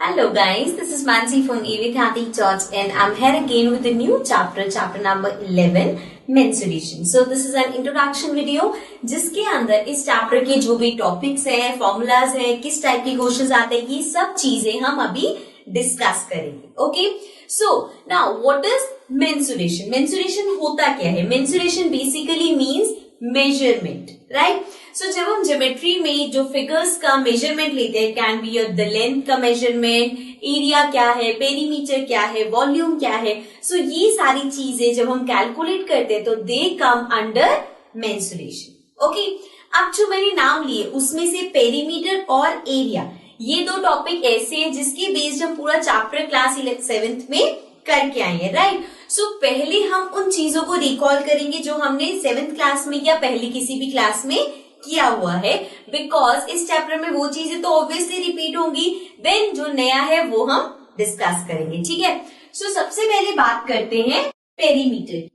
Hello guys, this is Mansi from Evithati Church and I'm here again with a new chapter number 11, mensuration. So this is an introduction video जिसके अंदर इस chapter के जो भी topics हैं, formulas हैं, किस type के questions आते हैं, ये सब चीजें हम अभी discuss करेंगे. Okay? So now what is mensuration? Mensuration होता क्या है? Mensuration basically means measurement, right? So जब हम ज्योमेट्री में जो फिगर्स का मेजरमेंट लेते हैं, कैन बी द लेंथ का मेजरमेंट, एरिया क्या है, पेरीमीटर क्या है, वॉल्यूम क्या है, सो ये सारी चीजें जब हम कैलकुलेट करते हैं तो दे कम अंडर मेंसुरेशन. ओके, अब जो मैंने नाम लिए उसमें से पेरीमीटर और एरिया, ये दो टॉपिक ऐसे हैं जिसके बेस्ड हम पूरा चैप्टर क्लास 7th में करके आए हैं, राइट? सो पहले हम उन चीजों को रिकॉल करेंगे जो हमने 7th क्लास में या पहले किसी भी क्लास में किया हुआ है, बिकॉज इस चैप्टर में वो चीजें तो ऑब्वियसली रिपीट होंगी, देन जो नया है वो हम डिस्कस करेंगे. ठीक है, सो सबसे पहले बात करते हैं पेरीमीटर.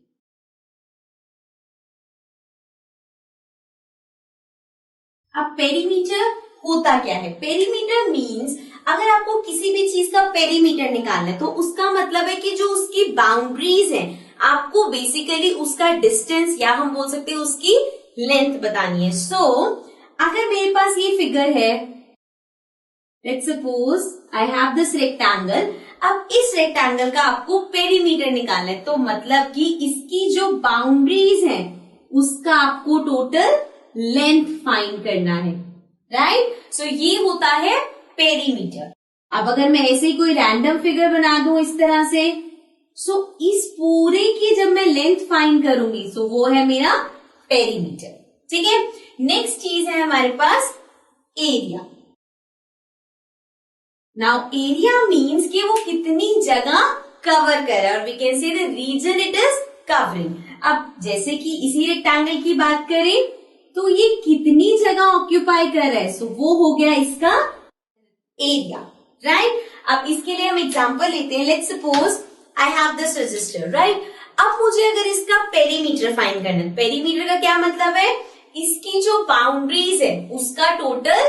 अब पेरीमीटर होता क्या है? पेरीमीटर मीन्स अगर आपको किसी भी चीज का पेरीमीटर निकालना है तो उसका मतलब है कि जो उसकी बाउंड्रीज है, आपको बेसिकली उसका डिस्टेंस या हम बोल सकते हैं उसकी लेंथ बतानी है. सो अगर मेरे पास ये फिगर है, let's suppose I have this rectangle. अब इस रेक्टेंगल का आपको पेरीमीटर निकालना है तो मतलब कि इसकी जो बाउंड्रीज है उसका आपको टोटल लेंथ फाइंड करना है, राइट? सो ये होता है पेरीमीटर. अब अगर मैं ऐसे ही कोई रैंडम फिगर बना दूं इस तरह से, सो इस पूरे की जब मैं लेंथ फाइंड करूंगी सो वो है मेरा पेरीमीटर. ठीक है, नेक्स्ट चीज है हमारे पास एरिया. नाउ एरिया मीन्स कि वो कितनी जगह कवर कर रहा है और we can say the region it is covering. अब जैसे कि इसी रेक्टेंगल की बात करें तो ये कितनी जगह ऑक्यूपाई कर रहा है, सो वो हो गया इसका एरिया, राइट? अब इसके लिए हम एग्जांपल लेते हैं. Let's suppose I have this register, right? अब मुझे अगर इसका पेरीमीटर फाइंड करना है, पेरीमीटर का क्या मतलब है? इसकी जो बाउंड्रीज है उसका टोटल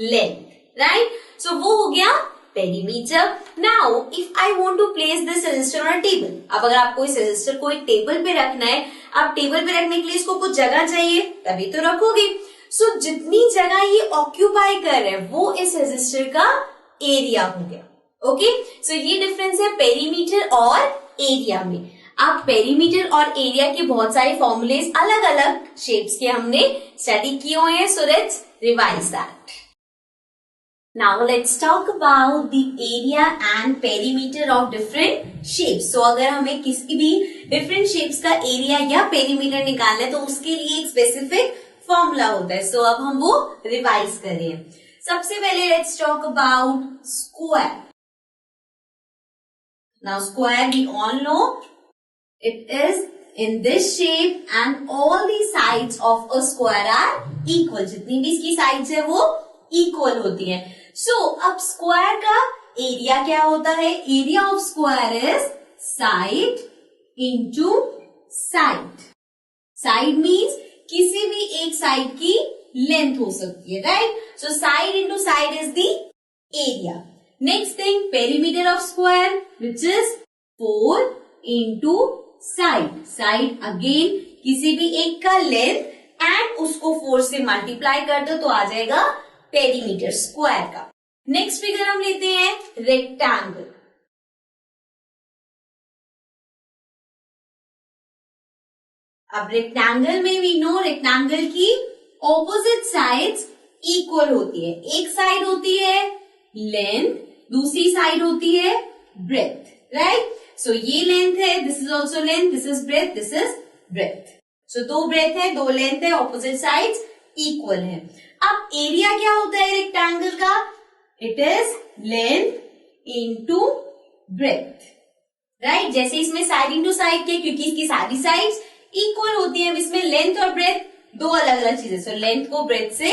लेंथ, राइट? सो वो हो गया perimeter. Now if I want to place this register on a table, अब अगर आपको इस रजिस्टर को एक टेबल पे रखना है, अब टेबल पे रखने के लिए इसको कुछ जगह चाहिए तभी तो रखोगे. सो जितनी जगह ये ऑक्यूपाई कर रहे हैं वो इस रजिस्टर का एरिया हो गया. ओके, सो ये डिफरेंस है पेरीमीटर और एरिया में. अब पेरीमीटर और एरिया के बहुत सारे फॉर्मूलेस अलग अलग शेप्स के हमने स्टडी किए हुए हैं, so let's revise that. Now let's talk about the area and perimeter of different shapes. So अगर हमें किसी भी डिफरेंट शेप्स का एरिया या पेरीमीटर निकालना है तो उसके लिए एक स्पेसिफिक फॉर्मूला होता है. सो अब हम वो रिवाइज करें. सबसे पहले let's talk about square. Now square we all know it is in this shape and all the sides of a square are equal. जितनी भी इसकी साइड्स है वो इक्वल होती हैं. सो अब स्क्वायर का एरिया क्या होता है? Area of square is side into side. Side means किसी भी एक साइड की लेंथ हो सकती है, right? So side into side is the area. Next thing, perimeter of square which is 4 into side. Side again किसी भी एक का लेंथ एंड उसको 4 से मल्टीप्लाई कर दो तो आ जाएगा पेरीमीटर स्क्वायर का. नेक्स्ट फिगर हम लेते हैं रेक्टेंगल. अब रेक्टेंगल में वी नो रेक्टेंगल की ऑपोजिट साइड्स इक्वल होती है. एक साइड होती है लेंथ, दूसरी साइड होती है ब्रेथ, राइट? सो ये लेंथ है, this is also length, this is breadth, this is breadth. So दो ब्रेथ है, दो लेंथ है, ऑपोजिट साइड्स इक्वल है. अब एरिया क्या होता है रेक्टेंगल का? It is length into breadth, right? जैसे इसमें साइड इंटू साइड के, क्योंकि इसकी सारी साइड्स इक्वल होती है, इसमें लेंथ और ब्रेथ दो अलग अलग चीजें, सो लेंथ को ब्रेथ से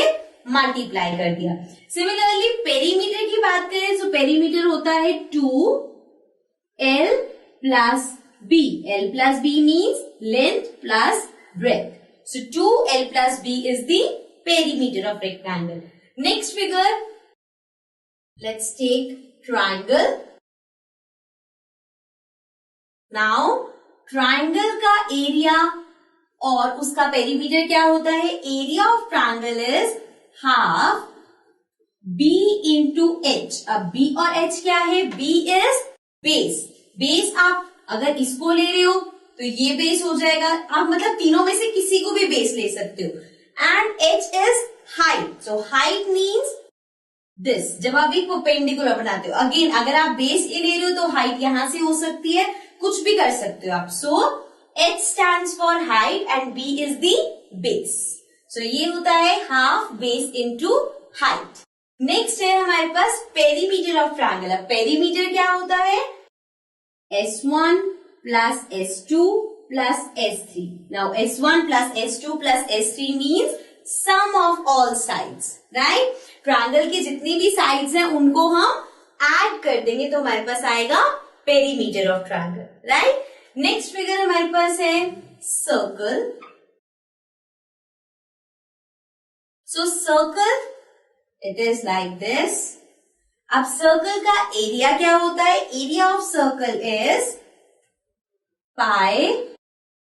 मल्टीप्लाई कर दिया. सिमिलरली पेरीमीटर की बात करें तो पेरीमीटर होता है 2L plus B. L plus B means length plus breadth. So 2L plus B is the perimeter of rectangle. Next figure, let's take triangle. Now triangle का एरिया और उसका पेरीमीटर क्या होता है? Area of triangle is half b into H. अब b और h क्या है? B is base. बेस आप अगर इसको ले रहे हो तो ये बेस हो जाएगा, आप मतलब तीनों में से किसी को भी बेस ले सकते हो। And H is height, so height means this. जब आप एक परपेंडिकुलर बनाते हो, अगेन अगर आप बेस ए ले रहे हो तो हाइट यहां से हो सकती है, कुछ भी कर सकते हो आप। So H stands for height and B is the base. So ये होता है half base into height. Next है हमारे पास पेरीमीटर ऑफ ट्रायंगल। अब पेरीमीटर क्या होता है? S1 plus S2 plus S3. Now S1 plus S2 plus S3 means sum of all sides, right? Triangle की जितनी भी साइड्स हैं उनको हम ऐड कर देंगे तो हमारे पास आएगा perimeter of triangle, right? Next figure हमारे पास है circle. So circle it is like this. अब सर्कल का एरिया क्या होता है? Area of circle is pi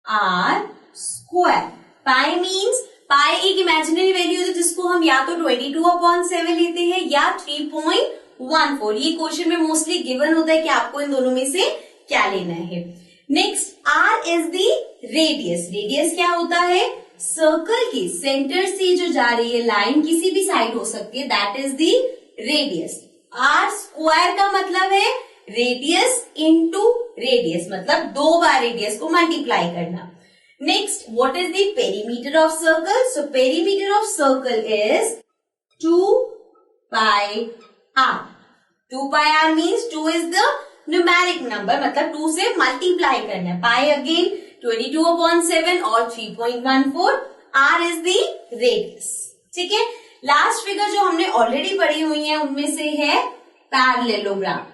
r square. Pi means pi एक इमेजिनरी वैल्यू है जिसको हम या तो 22/7 लेते हैं या 3.14। ये क्वेश्चन में मोस्टली गिवन होता है कि आपको इन दोनों में से क्या लेना है। Next r is the radius. Radius क्या होता है? सर्कल के सेंटर से जो जा रही है लाइन किसी भी साइड हो सकती है, that is the radius. R square का मतलब है रेडियस इंटू रेडियस, मतलब 2 बार रेडियस को मल्टीप्लाई करना। Next what is the perimeter of circle? So perimeter of circle is 2 pi r. 2 pi r means 2 is the numeric number, मतलब 2 से मल्टीप्लाई करना है। पाई अगेन 22/7 और 3.14। आर इज द रेडियस, ठीक है। लास्ट फिगर जो हमने ऑलरेडी पढ़ी हुई है उनमें से है पैरेललोग्राम।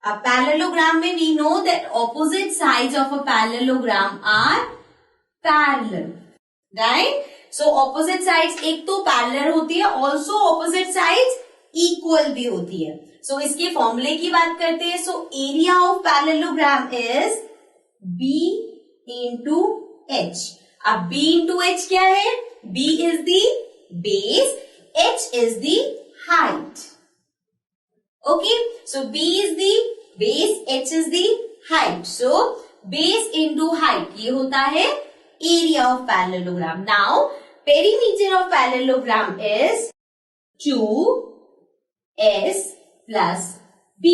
अब पैरेललोग्राम में we know that opposite sides of a parallelogram are parallel, right? So opposite sides एक तो पैरेलल होती है, ऑल्सो ऑपोजिट साइड्स इक्वल भी होती है। सो इसके फॉर्मूले की बात करते हैं। सो area of parallelogram is B into H. अब B इंटू एच क्या है? B is the base, H is the height. Okay, so B is the base, H is the height. So base into height ये होता है area of parallelogram. Now perimeter of parallelogram is 2S plus B.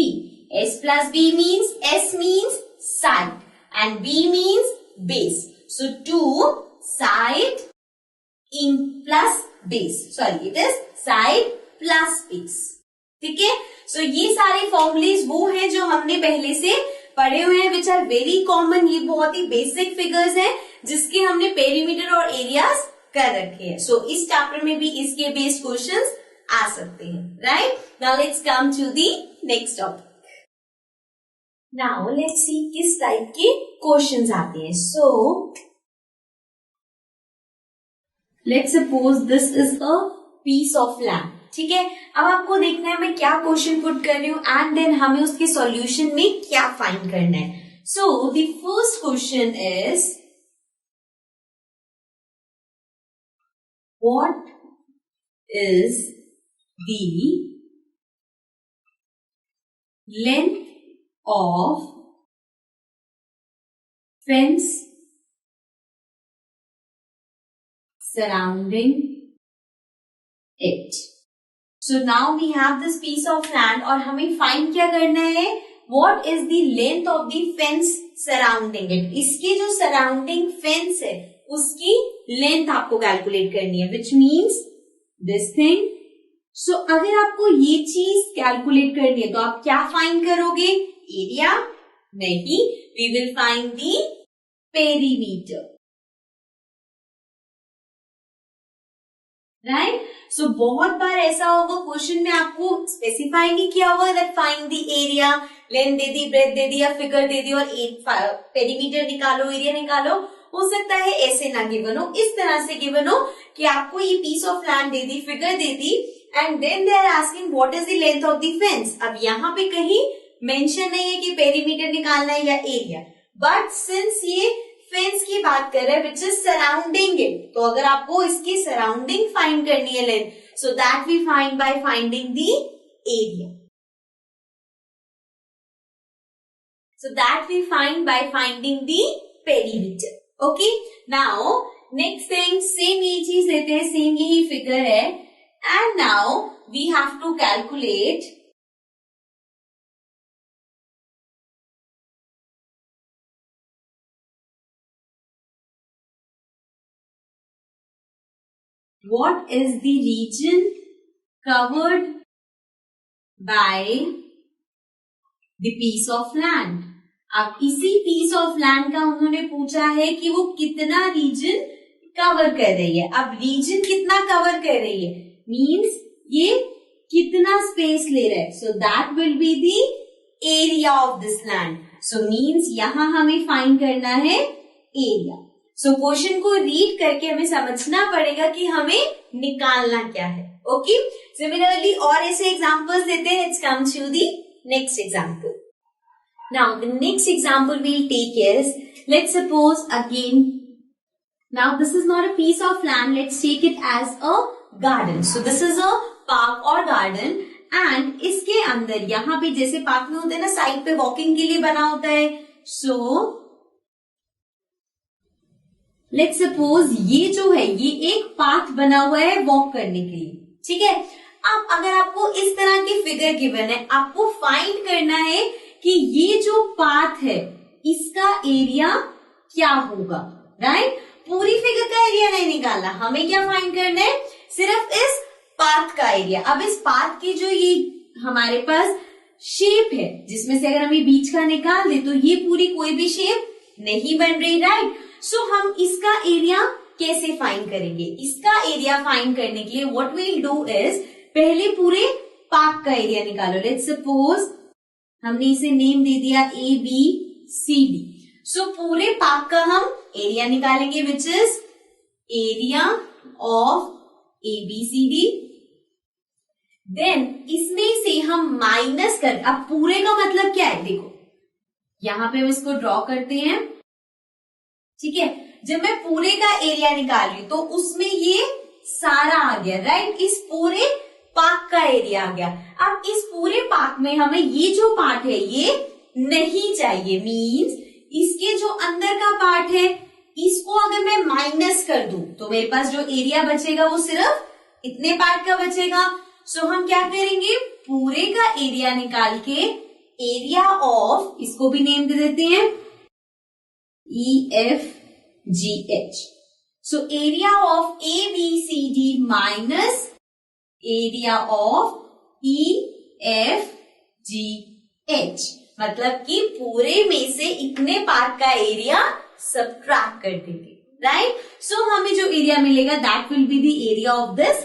S plus B means S means side and B means base. So 2 side in plus base. Sorry, it is side plus base. ठीक है? So ये सारे formulas वो हैं जो हमने पहले से पढ़े हुए हैं, विच आर वेरी कॉमन। ये बहुत ही बेसिक फिगर्स हैं जिसके हमने पेरीमीटर और एरियाज कर रखे हैं। सो इस चैप्टर में भी इसके बेस्ड क्वेश्चंस आ सकते हैं, right? Now let's come to the next topic. Now let's see किस टाइप के क्वेश्चंस आते हैं। So let's suppose this is a piece of land, ठीक है। अब आपको देखना है मैं क्या क्वेश्चन पुट कर रही हूँ एंड देन हमें उसके सॉल्यूशन में क्या फाइंड करना है। So the first question is what is the length of fence surrounding it. So now we have this piece of land और हमें find क्या करना है? What is the length of the fence surrounding it? इसके जो surrounding fence है उसकी length आपको calculate करनी है, which means this thing. सो अगर आपको ये चीज कैलकुलेट करनी है तो आप क्या फाइंड करोगे? एरिया नहीं, we will find the perimeter, right? So बहुत बार ऐसा होगा क्वेश्चन में आपको स्पेसिफाई नहीं किया होगा that find the area, length दे दी, ब्रेथ दे दी या फिगर दे दी और पेरीमीटर निकालो, एरिया निकालो। हो सकता है ऐसे ना गिवन हो, इस तरह से गिवन हो कि आपको ये पीस ऑफ लैंड दे दी, फिगर दे दी, and then they are asking what is the length of the fence. अब यहाँ पे कहीं मेंशन नहीं है कि पेरीमीटर निकालना है या एरिया, बट सिंस ये फेंस की बात कर रहे हैं विच इज सराउंडिंग इट, तो अगर आपको इसकी सराउंडिंग फाइंड करनी है length, so that we find by finding the area. So that we find by finding the perimeter. Okay. Now next thing, same ये चीज लेते हैं, same यही फिगर है, and now we have to calculate what is the region covered by the piece of land. अब इसी piece of land का उन्होंने पूछा है कि वो कितना रीजन कवर कर रही है। अब रीजन कितना कवर कर रही है मींस ये कितना स्पेस ले रहा है, सो that will be the area of this land. So means यहां हमें फाइंड करना है एरिया। सो क्वेश्चन को रीड करके हमें समझना पड़ेगा कि हमें निकालना क्या है। ओके, सिमिलरली और ऐसे एग्जांपल्स देते हैं। Let's come to the next example. Now the next example we'll take is, let's suppose again, now this is not a piece of land, let's take it as a garden. So this is a park or garden and इसके अंदर यहाँ पे जैसे park में होते हैं ना, side पे वॉकिंग के लिए बना होता है। So let's suppose ये जो है ये एक पाथ बना हुआ है वॉक करने के लिए, ठीक है। अब अगर आपको इस तरह की फिगर गिवन है, आपको फाइंड करना है कि ये जो पाथ है इसका एरिया क्या होगा, राइट। पूरी फिगर का एरिया नहीं निकालना, हमें क्या फाइंड करना है, सिर्फ इस पाथ का एरिया। अब इस पाथ की जो ये हमारे पास शेप है, जिसमें से अगर हम ये बीच का निकाल दे तो ये पूरी कोई भी शेप नहीं बन रही, राइट। सो हम इसका एरिया कैसे फाइंड करेंगे? इसका एरिया फाइंड करने के लिए व्हाट वील डू इज, पहले पूरे पार्क का एरिया निकालो। लेट्स सपोज हमने इसे नेम दे दिया ABCD। सो पूरे पार्क का हम एरिया निकालेंगे which is area of ABCD। Then इसमें से हम माइनस कर, अब पूरे का मतलब क्या है, देखो यहां पे हम इसको ड्रॉ करते हैं, ठीक है। जब मैं पूरे का एरिया निकाल रही हूं तो उसमें ये सारा आ गया, राइट। इस पूरे पार्क का एरिया आ गया। अब इस पूरे पार्क में हमें ये जो पार्ट है ये नहीं चाहिए, मींस इसके जो अंदर का पार्ट है इसको अगर मैं माइनस कर दूं तो मेरे पास जो एरिया बचेगा वो सिर्फ इतने पार्ट का बचेगा। सो हम क्या करेंगे, पूरे का एरिया निकाल के एरिया ऑफ, इसको भी नेम दे देते हैं EFGH। So area of ABCD minus area of EFGH, मतलब कि पूरे में से इतने पार्ट का एरिया सबट्रैक्ट कर देंगे, राइट। सो हमें जो एरिया मिलेगा that will be the area of this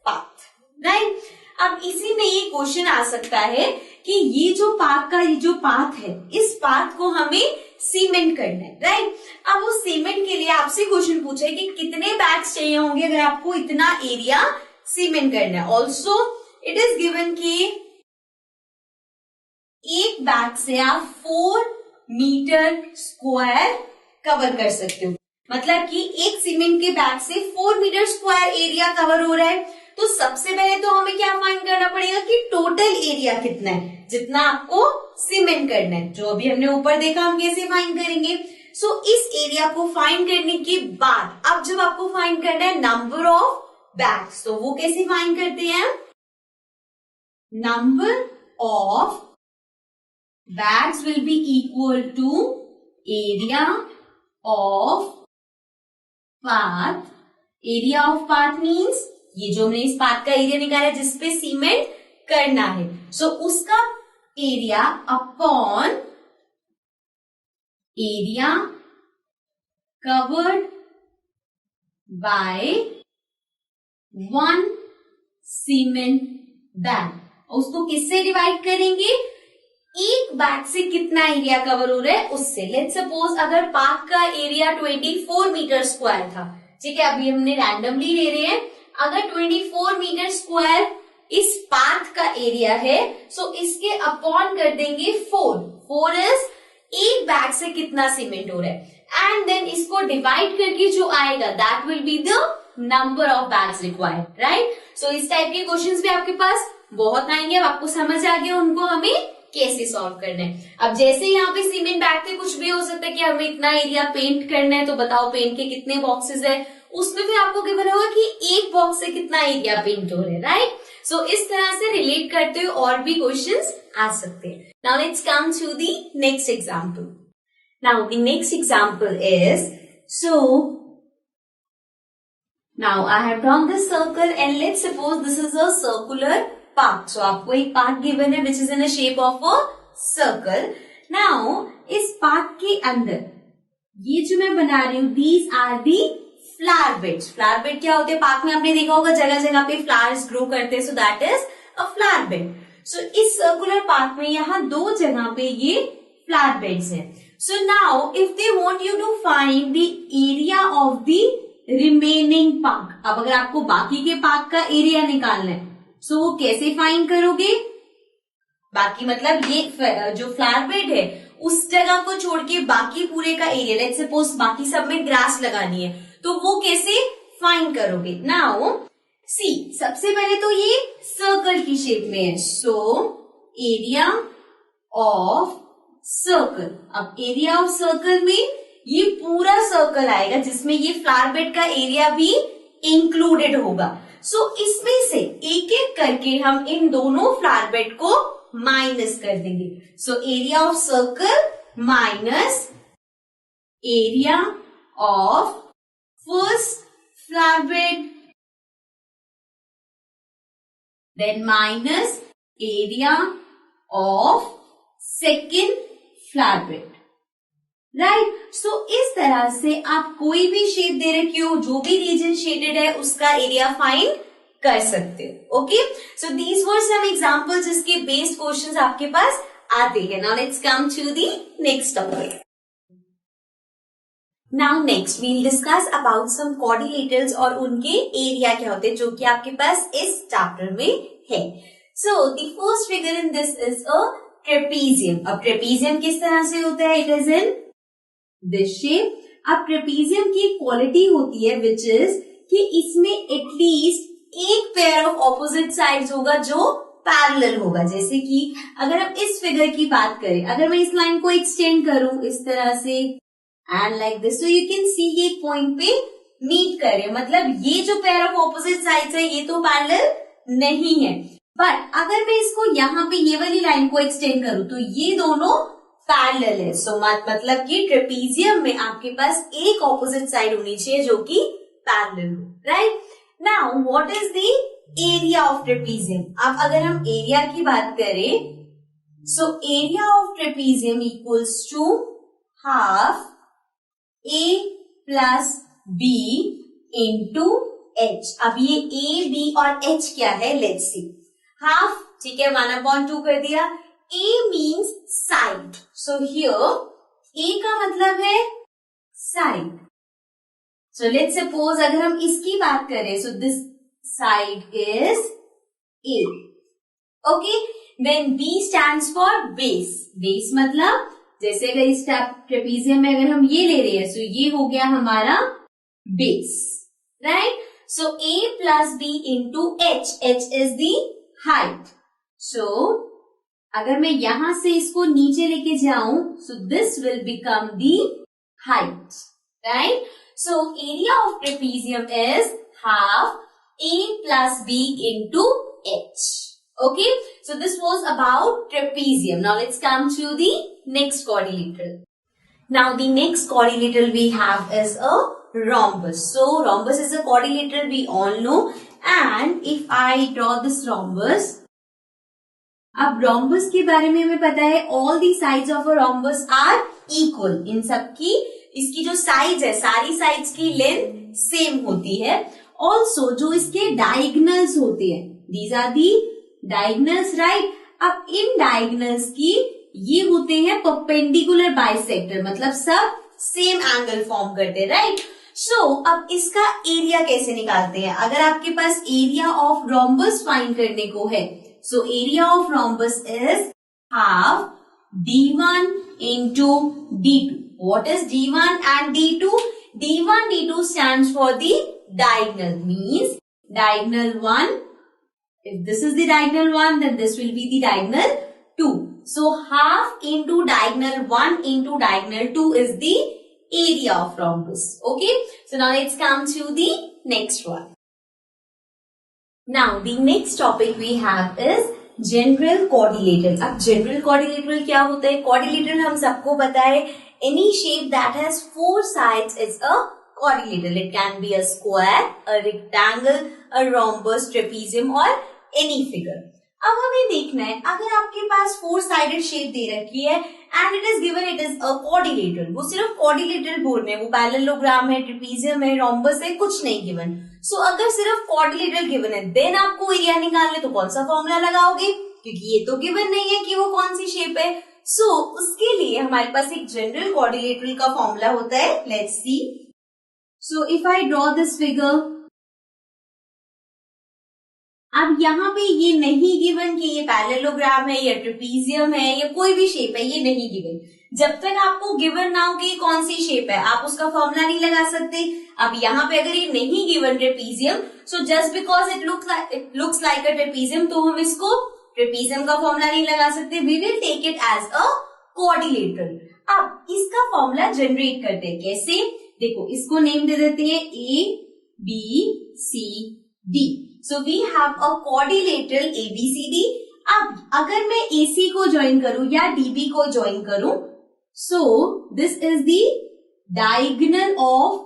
path, right. अब इसी में ये क्वेश्चन आ सकता है कि ये जो पार्क का ये जो पाथ है, इस पाथ को हमें सीमेंट करना है, राइट। अब उस सीमेंट के लिए आपसे क्वेश्चन पूछा है कि कितने बैग्स चाहिए होंगे अगर आपको इतना एरिया सीमेंट करना है। ऑल्सो इट इज गिवन कि एक बैग से आप 4 मीटर स्क्वायर कवर कर सकते हो, मतलब कि एक सीमेंट के बैग से 4 मीटर स्क्वायर एरिया कवर हो रहा है। तो सबसे पहले तो हमें क्या फाइंड करना पड़ेगा कि टोटल एरिया कितना है, जितना आपको सीमेंट करना है। जो अभी हमने ऊपर देखा हम कैसे फाइंड करेंगे। सो इस एरिया को फाइंड करने के बाद अब जब आपको फाइंड करना है नंबर ऑफ बैग्स, तो वो कैसे फाइंड करते हैं, number of bags will be equal to area of path. Area of path means ये जो हमने इस पाथ का एरिया निकाला है जिसपे सीमेंट करना है, सो उसका area upon area covered by 1 cement bag. उसको किससे डिवाइड करेंगे, एक बैग से कितना एरिया कवर हो रहा है उससे। लेट्स सपोज अगर पार्क का एरिया 24 मीटर स्क्वायर था, ठीक है, अभी हमने रैंडमली ले रहे हैं, अगर 24 मीटर स्क्वायर इस पार्क का एरिया है, सो इसके अपॉन कर देंगे 4 इज एक बैग से कितना सीमेंट हो रहा है, एंड देन इसको डिवाइड करके जो आएगा that will be the number of bags required, right. So इस टाइप के क्वेश्चंस भी आपके पास बहुत आएंगे। अब आपको समझ आ गया उनको हमें कैसे सॉल्व करना है। अब जैसे यहाँ पे सीमेंट बैग थे, कुछ भी हो सकता है कि हमें इतना एरिया पेंट करना है, तो बताओ पेंट के कितने बॉक्सेस है, उसमें भी आपको गिवन होगा कि एक बॉक्स से कितना एरिया पेंट हो रहा है, राइट। सो इस तरह से रिलेट करते हुए और भी क्वेश्चंस आ सकते हैं। Now let's come to the next example. Now the next example is, so now I have drawn this circle and let's suppose this is a circular park. So आपको एक park given है which is in a shape of a circle. Now इस park के अंदर ये जो मैं बना रही हूँ these are the flower beds. Flower bed क्या होते हैं? पार्क में आपने देखा होगा जगह जगह पे flowers grow करते हैं, so that is a flower bed. So इस circular park में यहाँ दो जगह पे ये flower beds हैं. So now if they want you to find the area of the remaining park, अब अगर आपको बाकी के पार्क का एरिया निकालना है, सो वो कैसे फाइंड करोगे? बाकी मतलब ये जो फ्लावर बेड है उस जगह को छोड़ के बाकी पूरे का एरिया, लेट्स सपोज बाकी सब में ग्रास लगानी है, तो वो कैसे फाइंड करोगे? नाउ सी, सबसे पहले तो ये सर्कल की शेप में है, सो एरिया ऑफ सर्कल। अब एरिया ऑफ सर्कल में ये पूरा सर्कल आएगा जिसमें ये फ्लावर बेड का एरिया भी इंक्लूडेड होगा। सो इसमें से एक एक करके हम इन दोनों फ्लावर बेड को माइनस कर देंगे। So area of circle minus area of first flower bed, then minus area of second flower bed, right. So इस तरह से आप कोई भी शेप दे रखे हो, जो भी रीजन शेडेड है उसका एरिया फाइंड कर सकते हो। Okay, so these were some examples जिसके बेस्ड क्वेश्चंस आपके पास आते हैं। Now let's come to the next topic. Now next we'll discuss about some quadrilaterals और उनके एरिया क्या होते हैं, जो कि आपके पास इस चैप्टर में है। So the first figure in this is a trapezium. अब ट्रेपीजियम किस तरह से होता है? It is in this shape. अब ट्रेपीजियम की क्वालिटी होती है विच इज कि इसमें एटलीस्ट एक पेयर ऑफ ऑपोजिट साइड्स होगा जो पैरेलल होगा। जैसे कि अगर हम इस फिगर की बात करें, अगर मैं इस लाइन को एक्सटेंड करूं इस तरह से एंड लाइक दिस, तो यू कैन सी ये एक पॉइंट पे मीट करे, मतलब ये जो पेयर ऑफ ऑपोजिट साइड्स है ये तो पैरेलल नहीं है। बट अगर मैं इसको यहाँ पे ये वाली लाइन को एक्सटेंड करूं तो ये दोनों पैरेलल है। सो मतलब कि ट्रेपीजियम में आपके पास एक ऑपोजिट साइड होनी चाहिए जो कि पैरेलल हो, right. Now what is the area of trapezium? अब अगर हम एरिया की बात करें, so area of trapezium equals to half A plus B into H. अब ये ए बी और एच क्या है, लेट्स सी। हाफ, ठीक है, 1/2 कर दिया। A means side. So here A का मतलब है side. So let's suppose अगर हम इसकी बात करें, so this side is A. Okay. Then B stands for base. Base मतलब जैसे अगर इस ट्रेपीजियम में अगर हम ये ले रहे हैं, so ये हो गया हमारा base, right? So A plus B into H. H is the height. So अगर मैं यहां से इसको नीचे लेके जाऊं, so this will become the height, right. So area of trapezium is half A plus B into H. Okay, so this was about trapezium. Now let's come to the next quadrilateral. Now the next quadrilateral we have is a rhombus. So rhombus is a quadrilateral we all know, and if I draw this rhombus, अब rhombus के बारे में हमें पता है all the sides of a rhombus are equal. इन सब की इसकी जो sides है सारी sides की length same होती है. Also जो इसके diagonals होते हैं, these are the diagonals, right? अब इन diagonals की ये होते हैं परपेंडिकुलर बाइसेक्टर, मतलब सब सेम एंगल फॉर्म करते हैं, राइट। सो अब इसका एरिया कैसे निकालते हैं? अगर आपके पास एरिया ऑफ रोम्बस फाइंड करने को है, सो area of rhombus is half d1 into d2. What is d1 and d2? d1, d2 stands for the diagonal, means diagonal 1. If this is the diagonal 1, then this will be the diagonal 2. So half into diagonal 1 into diagonal 2 is the area of rhombus. Okay. So now let's come to the next one. Now the next topic we have is general quadrilateral. अब general quadrilateral क्या होता है? Quadrilateral हम सबको पता है, any shape that has 4 sides is a quadrilateral. It can be a square, a rectangle, a rhombus, trapezium और any figure. अब हमें देखना है, अगर आपके पास 4 साइडेड शेप दे रखी है and it is given it is a quadrilateral, वो सिर्फ क्वाड्रिलेटरल बोल रहे हैं, वो पैरेललोग्राम है, ट्रेपीजियम है, रोम्बस है, कुछ नहीं गिवन। सो अगर सिर्फ क्वाड्रिलेटरल गिवन है, देन आपको एरिया निकालना है तो कौन सा फॉर्मूला लगाओगे? क्योंकि ये तो गिवन नहीं है कि वो कौन सी शेप है। सो उसके लिए हमारे पास एक जनरल क्वाड्रिलेटरल का फॉर्मूला होता है। Let's see. So if I draw this figure, अब यहाँ पे ये नहीं गिवन कि ये पैरेललोग्राम है या ट्रेपीजियम है या कोई भी शेप है, ये नहीं गिवन। जब तक आपको गिवन ना हो कि कौन सी शेप है, आप उसका फॉर्मूला नहीं लगा सकते। अब यहाँ पे अगर ये नहीं given trapezium, so just because it looks like a trapezium, तो हम इसको ट्रेपीजियम का फॉर्मूला नहीं लगा सकते। We will take it as a quadrilateral. अब इसका फॉर्मूला जनरेट करते हैं कैसे? देखो, इसको नेम दे देते हैं A B C D। So we have a quadrilateral ABCD। अब अगर मैं AC को ज्वाइन करूं या DB को ज्वाइन करूं, सो this is the diagonal of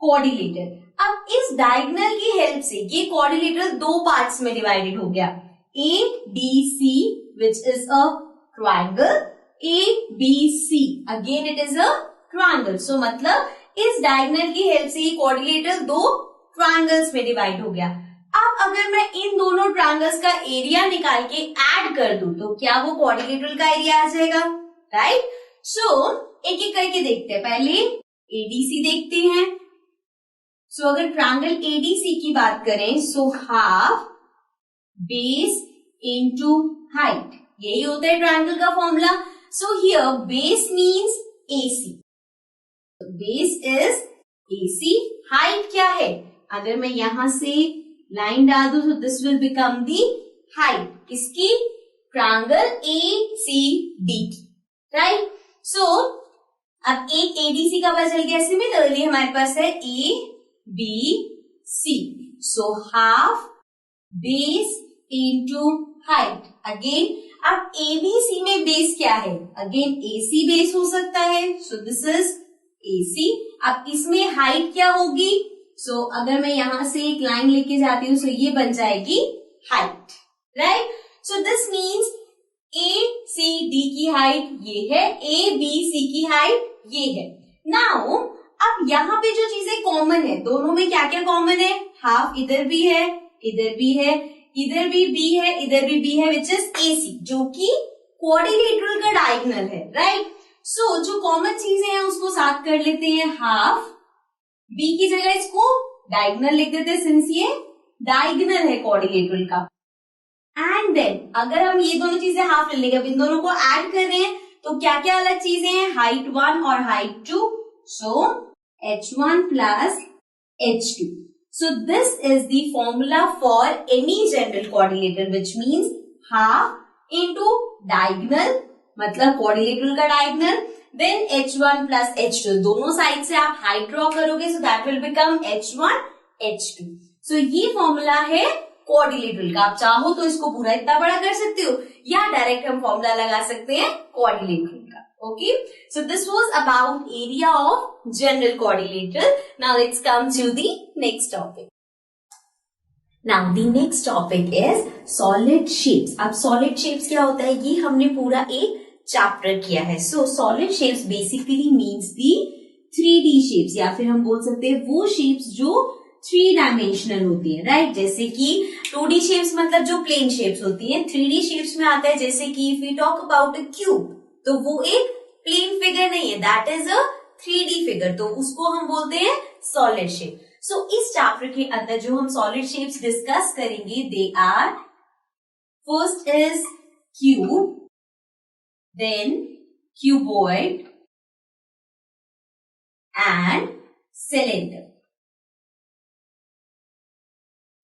quadrilateral. अब इस डायगोनल की हेल्प से ये क्वाड्रिलेटरल 2 पार्ट्स में डिवाइडेड हो गया, ABC which is a triangle, ABC again it is a triangle। सो मतलब इस डायगोनल की हेल्प से ये क्वाड्रिलेटरल 2 ट्रायंगल्स में डिवाइड हो गया। अब अगर मैं इन दोनों ट्रायंगल्स का एरिया निकाल के ऐड कर दूं तो क्या वो क्वाड्रिलेटरल का एरिया आ जाएगा, राइट। सो एक एक करके देखते हैं। पहले ADC देखते हैं। सो अगर ट्रायंगल ADC की बात करें, so half base into height, यही होता है ट्रायंगल का फॉर्मूला। So here base means AC, base is AC, height क्या है? अगर मैं यहां से लाइन डाल दूं तो this will become the height किसकी? ट्रायंगल ACD की, राइट। सो अब एक ADC का पता चल गया। सिमिलरली हमारे पास है ABC। So half base into height. Again अब ABC में बेस क्या है? अगेन AC बेस हो सकता है। So this is AC। अब इसमें हाइट क्या होगी? सो अगर मैं यहां से एक लाइन लेके जाती हूँ, सो ये बन जाएगी height, right. So this means ACD की हाइट ये है, ABC की हाइट ये है। नाउ अब यहाँ पे जो चीजें कॉमन है, दोनों में क्या क्या कॉमन है? हाफ इधर भी है, इधर भी है, इधर भी B है, इधर भी B है, विच इज AC, जो कि क्वाड्रिलेटरल का डायगोनल है, राइट। सो जो कॉमन चीजें हैं उसको साथ कर लेते हैं। हाफ B की जगह इसको डायगोनल लिख देते हैं, सिंस ये डायगोनल है क्वाड्रिलेटरल का। एंड देन अगर हम ये दोनों चीजें हाफ ले लेंगे, अब इन दोनों को ऐड कर रहे हैं तो क्या क्या अलग चीजें हैं? हाइट 1 और height 2। So H1 plus H2। So this is the formula for any general quadrilateral, which means half into diagonal, मतलब क्वाड्रिलेटरल का diagonal, then H1 plus H2। दोनों साइड से आप हाइट ड्रॉ करोगे, so that will become H1 H2। सो ये formula है quadrilateral का। आप चाहो तो इसको पूरा इतना बड़ा कर सकते हो या डायरेक्ट हम फॉर्मूला लगा सकते हैं क्वाड्रिलेटरल का। Okay, so this was about area of general quadrilateral. Now let's come to the next topic. Now the next topic is solid shapes. अब सॉलिड शेप्स क्या होता है, ये हमने पूरा एक चैप्टर किया है। सो solid shapes basically means the 3D shapes, या फिर हम बोल सकते हैं वो शेप्स जो 3 डायमेंशनल होती है, राइट। जैसे कि 2D शेप्स मतलब जो प्लेन शेप्स होती हैं, 3D शेप्स में आता है जैसे कि if we talk about a cube, तो वो एक प्लेन फिगर नहीं है, that is a 3D figure, तो उसको हम बोलते हैं सॉलिड शेप। सो इस चैप्टर के अंदर जो हम सॉलिड शेप्स डिस्कस करेंगे, they are, first is cube, then cuboid and cylinder.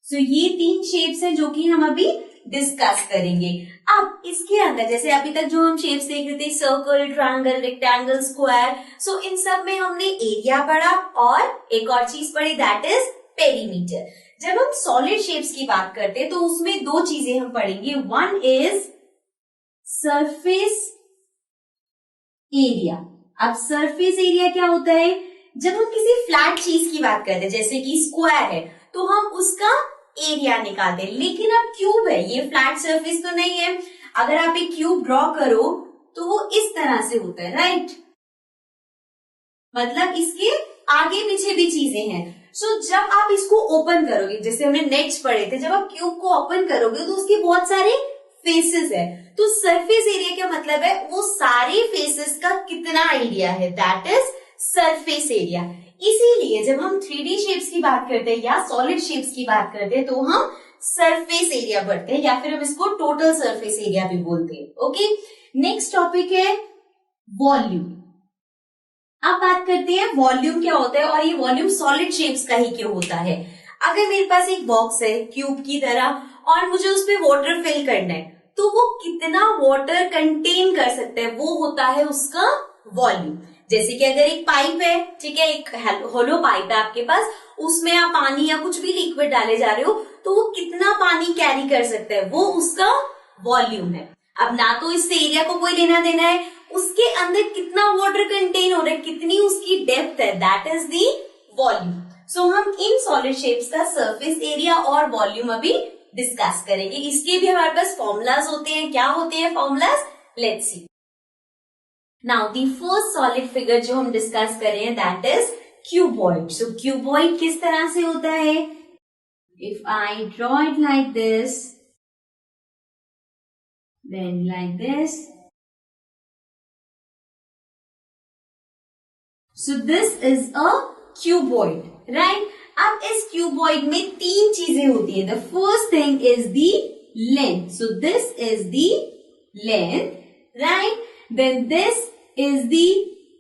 So ये 3 शेप्स हैं जो कि हम अभी डिस्कस करेंगे। अब इसके अंदर जैसे अभी तक जो हम शेप्स देख रहे थे, सर्कल, ट्रायंगल, रेक्टेंगल, स्क्वायर, सो इन सब में हमने एरिया पढ़ा और एक और चीज पढ़ी, दैट इज पेरीमीटर। जब हम सॉलिड शेप्स की बात करते हैं तो उसमें 2 चीजें हम पढ़ेंगे, वन इज सरफेस एरिया। अब सरफेस एरिया क्या होता है? जब हम किसी फ्लैट चीज की बात करते हैं, जैसे कि स्क्वायर है, तो हम उसका एरिया निकालते हैं। लेकिन अब क्यूब है, ये फ्लैट सरफेस तो नहीं है। अगर आप एक क्यूब ड्रॉ करो तो वो इस तरह से होता है, राइट? मतलब इसके आगे पीछे भी चीजें हैं। सो जब आप इसको ओपन करोगे, जैसे हमने नेक्स्ट पढ़े थे, जब आप क्यूब को ओपन करोगे तो उसके बहुत सारे फेसेस है। तो सरफेस एरिया क्या मतलब है? वो सारे फेसेस का कितना एरिया है, दैट इज सरफेस एरिया। इसीलिए जब हम 3D शेप्स की बात करते हैं या सॉलिड शेप्स की बात करते हैं तो हम सरफेस एरिया पढ़ते हैं, या फिर हम इसको टोटल सरफेस एरिया भी बोलते हैं। ओके, नेक्स्ट टॉपिक है वॉल्यूम। अब बात करते हैं वॉल्यूम क्या होता है और ये वॉल्यूम सॉलिड शेप्स का ही क्यों होता है। अगर मेरे पास एक बॉक्स है क्यूब की तरह और मुझे उस पर वाटर फिल करना है, तो वो कितना वाटर कंटेन कर सकता है, वो होता है उसका वॉल्यूम। जैसे कि अगर एक पाइप है, ठीक है, एक होलो पाइप है आपके पास, उसमें आप पानी या कुछ भी लिक्विड डाले जा रहे हो, तो वो कितना पानी कैरी कर सकता है, वो उसका वॉल्यूम है। अब ना तो इससे एरिया को कोई लेना देना है, उसके अंदर कितना वाटर कंटेन हो रहा है, कितनी उसकी डेप्थ है, दैट इज दी वॉल्यूम। सो हम इन सॉलिड शेप्स का सरफेस एरिया और वॉल्यूम अभी डिस्कस करेंगे। इसके भी हमारे पास फॉर्मूलाज होते हैं। क्या होते हैं formulas? Let's see. Now the first solid figure जो हम डिस्कस कर रहे हैं, that is cuboid. So cuboid किस तरह से होता है? If I draw it like this, then like this, so this is a cuboid, right? अब इस क्यूबॉइड में 3 चीजें होती है। The first thing is the length, so this is the length, right? Then this is the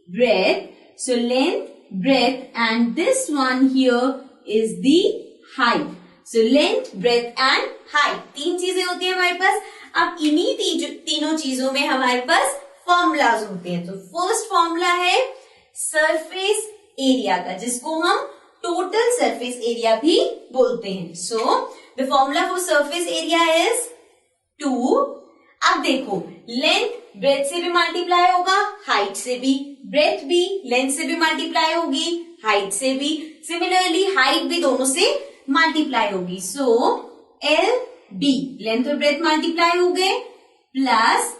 breadth. So length, breadth, and this one here is the height. So length, breadth and height. 3 चीजें होती है हमारे पास। अब इन्हीं तीनों चीजों में हमारे पास फॉर्मूलाज होते हैं। तो फर्स्ट फॉर्मूला है सरफेस एरिया का, जिसको हम टोटल सरफेस एरिया भी बोलते हैं। So the formula for surface area is 2। अब देखो, लेंथ ब्रेथ से भी मल्टीप्लाई होगा, हाइट से भी, ब्रेथ भी लेंथ से भी मल्टीप्लाई होगी, हाइट से भी, सिमिलरली हाइट भी दोनों से मल्टीप्लाई होगी। सो एल डी, लेंथ और ब्रेथ मल्टीप्लाई हो गए, प्लस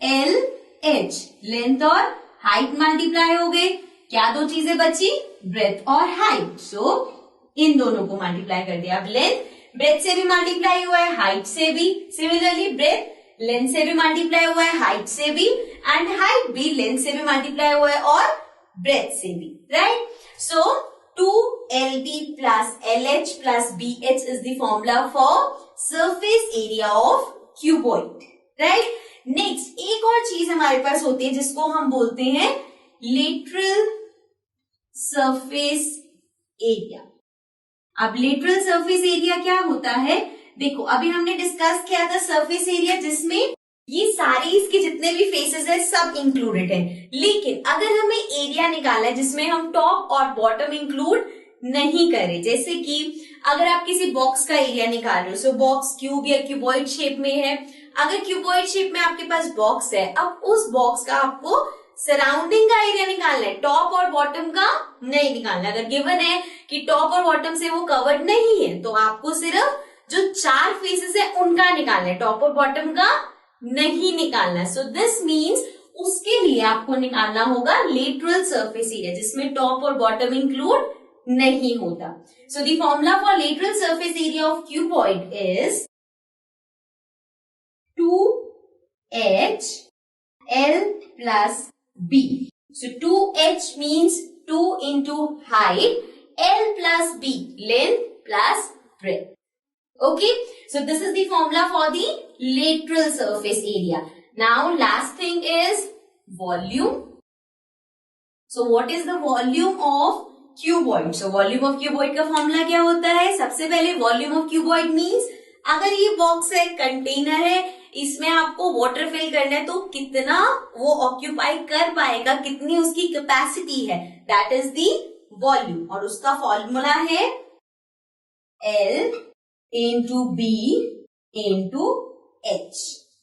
एल एच, लेंथ और हाइट मल्टीप्लाई हो गए। क्या 2 चीजें बची? ब्रेथ और हाइट। सो इन दोनों को मल्टीप्लाई कर दिया। अब लेंथ ब्रेथ से भी मल्टीप्लाई हुआ है, हाइट से भी, सिमिलरली ब्रेथ लेंथ से भी मल्टीप्लाई हुआ है, हाइट से भी, एंड हाइट भी लेंथ से भी मल्टीप्लाई हुआ है और ब्रेथ से भी, right? So 2LB plus LH plus BH is the formula for surface area of cuboid, right? Next एक और चीज हमारे पास होती है जिसको हम बोलते हैं लेटरल सरफेस एरिया। अब लेटरल सरफेस एरिया क्या होता है? देखो, अभी हमने डिस्कस किया था सरफेस एरिया जिसमें ये सारे इसके जितने भी फेसेस है सब इंक्लूडेड है। लेकिन अगर हमें एरिया निकालना है जिसमें हम टॉप और बॉटम इंक्लूड नहीं करें, जैसे कि अगर आप किसी बॉक्स का एरिया निकाल रहे हो, सो बॉक्स क्यूब या क्यूबॉइड शेप में है, अगर क्यूबॉइड शेप में आपके पास बॉक्स है, अब उस बॉक्स का आपको सराउंडिंग का एरिया निकालना है, टॉप और बॉटम का नहीं निकालना। अगर गिवन है कि टॉप और बॉटम से वो कवर्ड नहीं है तो आपको सिर्फ जो 4 फेसेस है उनका निकालना है, टॉप और बॉटम का नहीं निकालना। सो दिस मीन्स उसके लिए आपको निकालना होगा लेटरल सरफेस एरिया जिसमें टॉप और बॉटम इंक्लूड नहीं होता। So the formula for lateral surface area of cuboid is 2H L plus B. So 2h means 2 into height, L plus B, length plus breadth. Okay, so this is the formula for the lateral surface area. Now last thing is volume. So what is the volume of cuboid? So volume of cuboid का formula क्या होता है? सबसे पहले volume of cuboid means अगर ये box है, container है, इसमें आपको वाटर फिल करना है, तो कितना वो ऑक्यूपाई कर पाएगा, कितनी उसकी कैपेसिटी है, दैट इज दी वॉल्यूम. और उसका फॉर्मूला है L into B into H.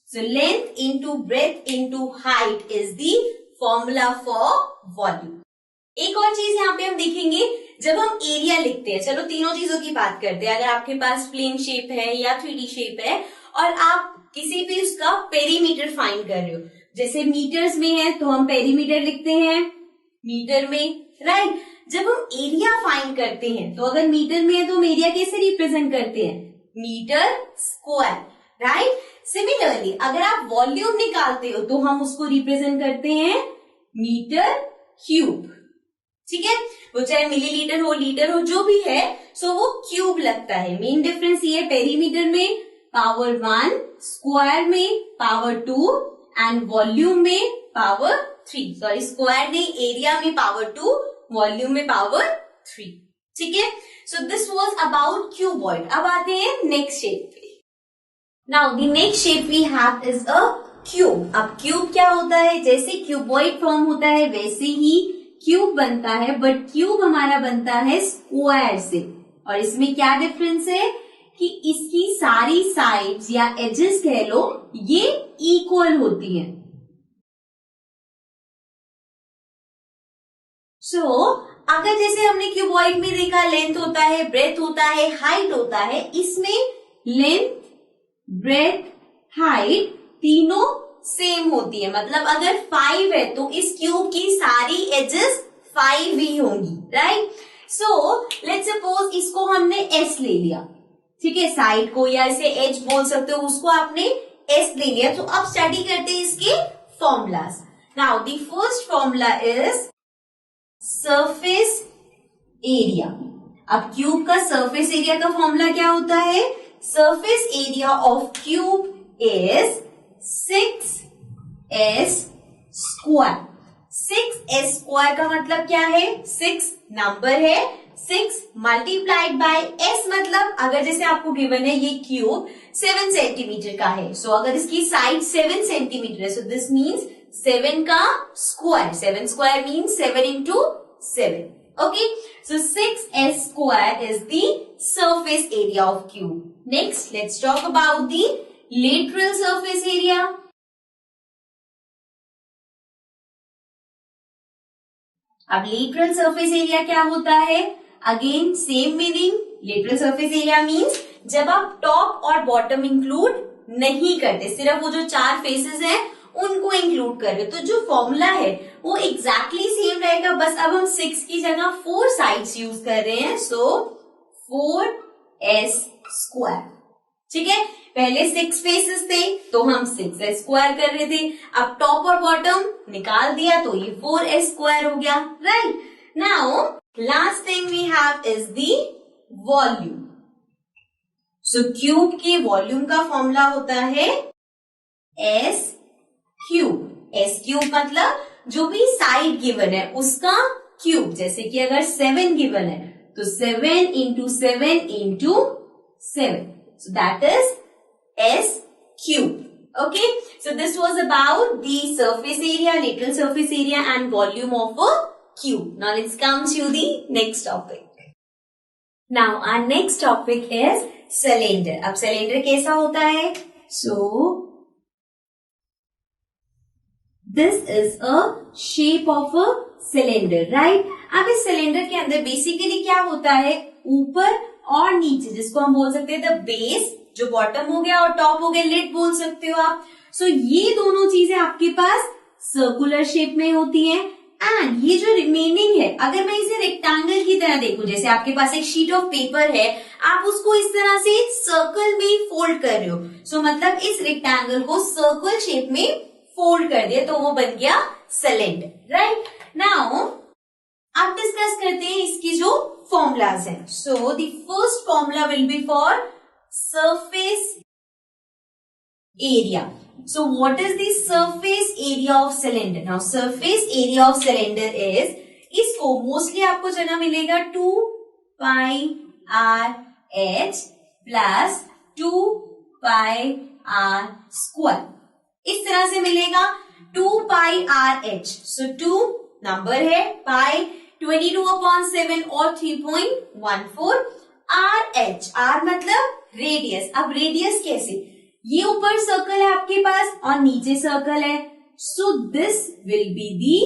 So length into breadth into height is the formula for volume. एक और चीज यहाँ पे हम देखेंगे, जब हम एरिया लिखते हैं, चलो तीनों चीजों की बात करते हैं. अगर आपके पास प्लेन शेप है या 3D शेप है और आप किसी भी उसका पेरीमीटर फाइंड कर रहे हो, जैसे मीटर्स में है तो हम पेरीमीटर लिखते हैं मीटर में, राइट. जब हम एरिया फाइंड करते हैं तो अगर मीटर में है तो हम एरिया कैसे रिप्रेजेंट करते हैं? Metre square, right. सिमिलरली अगर आप वॉल्यूम निकालते हो तो हम उसको रिप्रेजेंट करते हैं मीटर क्यूब. ठीक है, वो चाहे मिलीलीटर हो, लीटर हो, जो भी है, सो वो क्यूब लगता है. मेन डिफरेंस ये है, पेरीमीटर में पावर 1, स्क्वायर में पावर 2 एंड वॉल्यूम में पावर 3. सॉरी, स्क्वायर नहीं, एरिया में पावर 2, वॉल्यूम में पावर 3. ठीक है, so this was about cuboid. अब आते हैं नेक्स्ट शेप पे. Now the next shape we have is a cube. अब क्यूब क्या होता है? जैसे क्यूबॉइड फॉर्म होता है वैसे ही क्यूब बनता है, बट क्यूब हमारा बनता है स्क्वायर से. और इसमें क्या डिफरेंस है कि इसकी सारी साइड्स या एजेस कह लो, ये इक्वल होती हैं. सो अगर जैसे हमने क्यूबॉइड में देखा, लेंथ होता है, ब्रेथ होता है, हाइट होता है, इसमें लेंथ, ब्रेथ, हाइट तीनों सेम होती है. मतलब अगर 5 है तो इस क्यूब की सारी एजेस 5 ही होंगी, राइट. सो लेट्स सपोज इसको हमने एस ले लिया, ठीक है, साइड को, या इसे एज बोल सकते हो, उसको आपने एस ले लिया. तो अब स्टडी करते हैं इसके formulas. Now the first formula is surface area. अब क्यूब का सरफेस एरिया का फॉर्मूला क्या होता है? Surface area of cube is 6s square. 6s square का मतलब क्या है? 6 नंबर है, 6 मल्टीप्लाइड बाय s, मतलब अगर जैसे आपको गिवन है ये क्यूब 7 सेंटीमीटर का है, सो अगर इसकी साइड 7 सेंटीमीटर है, सो दिस मीन्स 7 का square. 7 square means 7 into 7. Okay, so 6s square is the surface area of cube. Next, let's talk about the lateral surface area. अब lateral surface area क्या होता है? Again same meaning. Lateral surface area means जब आप top और bottom include नहीं करते, सिर्फ वो जो 4 फेसेस हैं उनको इंक्लूड कर रहे हो, तो जो फॉर्मूला है वो एग्जैक्टली सेम रहेगा. बस अब हम 6 की जगह 4 साइड्स यूज कर रहे हैं, सो 4s स्क्वायर. ठीक है, पहले 6 फेसेस थे तो हम 6s स्क्वायर कर रहे थे. अब टॉप और बॉटम निकाल दिया तो ये 4s स्क्वायर हो गया, right. Now last thing we have is the volume. So cube के वॉल्यूम का फॉर्मूला होता है s क्यूब. s क्यूब मतलब जो भी साइड गिवन है उसका क्यूब. जैसे कि अगर 7 गिवन है तो 7 into 7 into 7. So that is s cube. Okay. So this was about the surface area, lateral surface area and volume of a cube. Now let's come to the next topic. Now our next topic is cylinder. अब cylinder कैसा होता है? So this is a shape of a cylinder, right? अब इस cylinder के अंदर basically क्या होता है? ऊपर और नीचे, जिसको हम बोल सकते हैं द बेस, जो बॉटम हो गया, और टॉप हो गया लिड बोल सकते हो आप. सो ये दोनों चीजें आपके पास सर्कुलर शेप में होती हैं. एंड ये जो रिमेनिंग है, अगर मैं इसे रेक्टेंगल की तरह देखूं, जैसे आपके पास एक शीट ऑफ पेपर है, आप उसको इस तरह से सर्कल में फोल्ड कर रहे हो, सो मतलब इस रेक्टेंगल को सर्कल शेप में फोल्ड कर दिया तो वो बन गया सिलेंडर, राइट। नाउ अब डिस्कस करते हैं इसकी जो फॉर्मूलाज हैं। So the first formula will be for surface area. So what is the surface area of cylinder? Now surface area of cylinder is, इसको मोस्टली आपको जो ना मिलेगा 2 pi r h plus 2 pi r square, इस तरह से मिलेगा 2 pi r h। So 2 number है, pi 22/7 और 3.14, r h, r मतलब रेडियस। अब रेडियस कैसे, ये ऊपर सर्कल है आपके पास और नीचे सर्कल है, so this will be the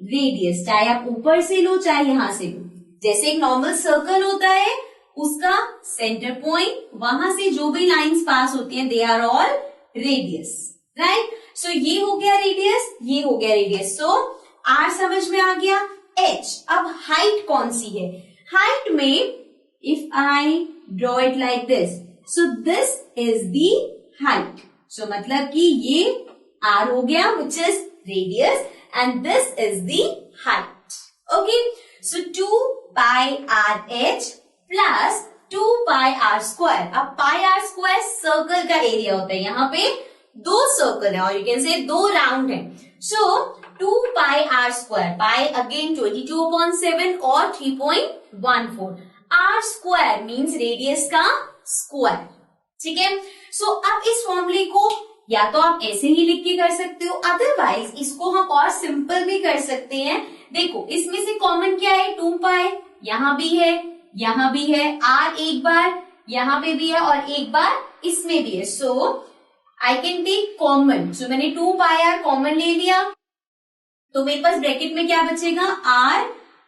radius, चाहे आप ऊपर से लो चाहे यहां से लो। जैसे एक नॉर्मल सर्कल होता है, उसका सेंटर पॉइंट, वहां से जो भी लाइंस पास होती हैं they are all radius, right. So ये हो गया रेडियस, ये हो गया रेडियस। सो आर समझ में आ गया, एच। अब हाइट कौन सी है, हाइट में if I draw it like this, so this is the height. So मतलब कि ये r हो गया which is radius and this is the height, okay. So 2 pi r h plus 2 pi r square. अब pi r square circle का area होता है, यहाँ पे दो सर्कल है और यू कैन से दो राउंड है। सो 2 pi r स्क्वायर, पाई अगेन 22/7 और 3.14, r स्क्वायर मीन्स रेडियस का स्क्वायर, ठीक है। सो अब इस फॉर्मूले को या तो आप ऐसे ही लिख के कर सकते हो, अदरवाइज इसको हम और सिंपल भी कर सकते हैं। देखो इसमें से कॉमन क्या है, 2 पाई, यहाँ भी है, यहाँ भी है, r एक बार यहाँ पे भी है और एक बार इसमें भी है। सो आई कैन टेक कॉमन, सो मैंने 2 पाई r कॉमन ले लिया, तो मेरे पास ब्रैकेट में क्या बचेगा, r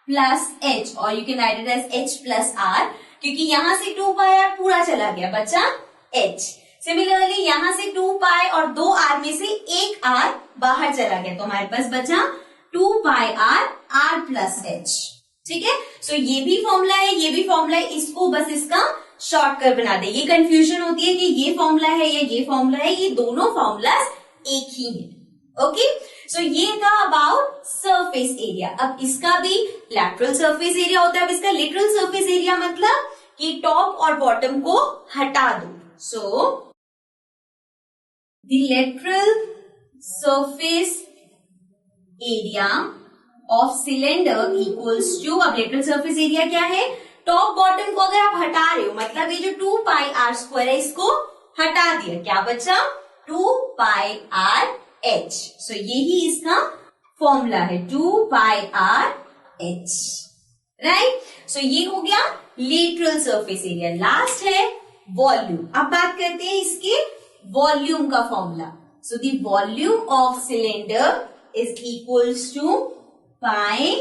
प्लस h, और you can write it as h plus r, क्योंकि यहां से 2 पाई r पूरा चला गया, बचा h। सिमिलरली यहां से 2 पाई और 2 r में से एक r बाहर चला गया, तो हमारे पास बचा 2 पाई r प्लस h, ठीक है। सो ये भी फॉर्मूला है, ये भी फॉर्मूला है, इसको बस इसका शॉर्टकट बना दे। ये कंफ्यूजन होती है कि ये फॉर्मूला है या ये फॉर्मूला है, ये दोनों फॉर्मूलाज एक ही है, ओके। सो ये था अबाउट सरफेस एरिया। अब इसका भी लैटरल सरफेस एरिया होता है। अब इसका लिटरल सरफेस एरिया मतलब कि टॉप और बॉटम को हटा दो। सो the lateral surface area of cylinder equals to, अब lateral surface area क्या है, टॉप बॉटम को अगर आप हटा रहे हो मतलब ये जो 2 पाई r स्क्वायर है इसको हटा दिया, क्या बचा 2 पाई r h। सो यही इसका फॉर्मूला है 2 pi r h, right. So ये हो गया लेटरल सरफेस एरिया। लास्ट है वॉल्यूम। अब बात करते हैं इसके वॉल्यूम का फॉर्मूला। So the volume of cylinder is equals to pi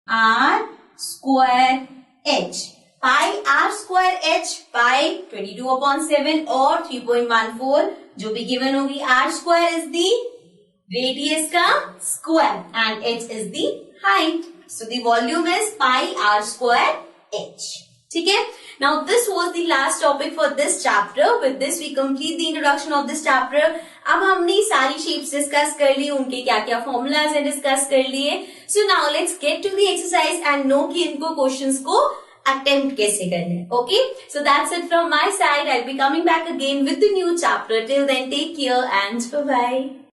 r square h। Pi r square h, pi 22/7 और 3.14 जो भी गिवन होगी, r square is the radius का square and h is the height. So the volume is pi r square h, ठीक है। Now this was the last topic for this chapter. With this we complete the introduction of this chapter. अब हमने सारी shapes discuss कर ली, उनके क्या क्या formulas है डिस्कस कर लिए। So now let's get to the exercise and know कि इनको क्वेश्चंस को अटेम्प्ट कैसे करने। Okay, so that's it from my side. I'll be coming back again with the new chapter. Till then, take care and bye bye.